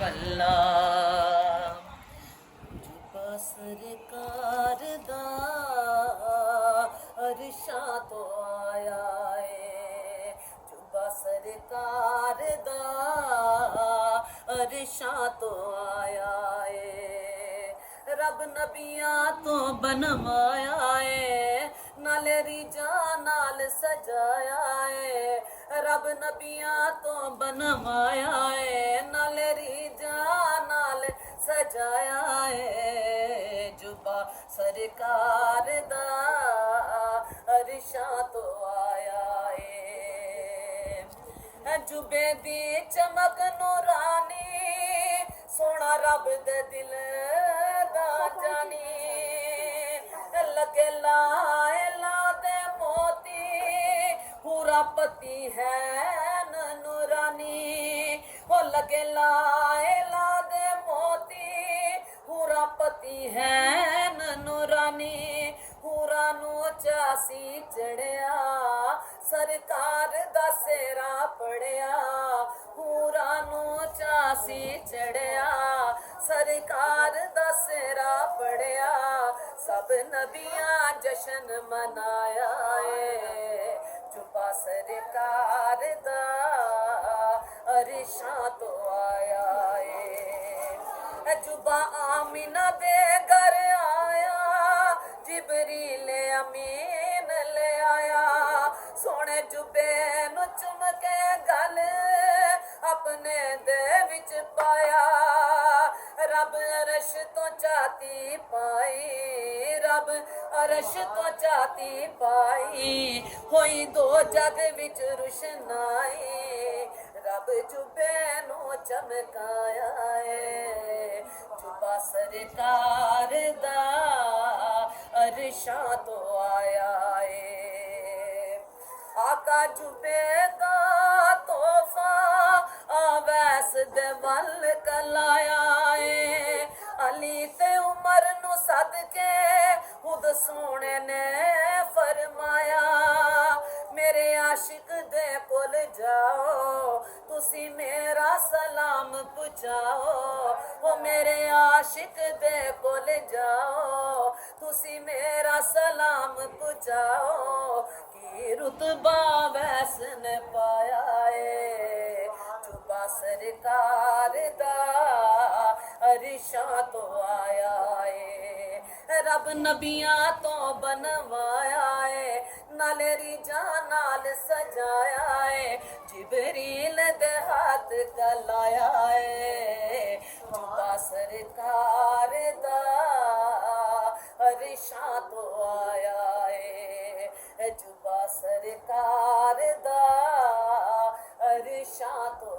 बल्ला जुबा सरकार दा अरशा तो आया है, जुबा सरकार दा अरशा तो आया है। रब नबियां तो बनवाया है, नाले रिजा नाल सजाया है। रब नबियां तो बनवाया है, नाले रिजा नाल सजाया है। जुबा सरकार दा अरशा तो आया है। जुबे दी चमक नूरानी, सोना रब दे दिल दा जानी। लगे लाए ला दे मोती, पूरा पति है नूरानी। वो लगे लाए ला दे मोती, पूरा पति है नूरानी। पूरा नू चासी चढ़िया, सरकार दा सेरा पड़िया। पूरा नू चासी चढ़िया, सरकार दा सेरा पड़िया। सब नबियां जशन मनाया है, जुबा सरकार दा अरशा तो आया है। जुबा आमिना दे घर आया, जिबरील अमीन ले आया। सोने जुबे नु चुम के गल अपने दे विच पाया। रब अरश तो चाती पाई, रब अरश तो चाती पाई। होई दो जग विच रुशनाई, रब जुबे नु चमकाया है। जुबा सरकार दा अरशा तो आया है। आका जुबे दा तोहफा अवैस दे वल कलाया है। अली ते उमर नु सदके खुद सोने ने फरमाया, मेरे आशिक दे कोल जाओ, तुसी मेरा सलाम पुचाओ। ओ मेरे आशिक दे कोल जाओ, तुसी मेरा सलाम पुचाओ। की रुतबा वैस ने पाया है, जुबा सरकार दा अरशा तो आया है। रब नबियां तो बनवाया है, नाले रिजा नाल सजाया है। जिबरील दे हाथ कलाया है, जुबा सरकार दा अरशा तो आया है। जुबा सरकार दा अरशा तो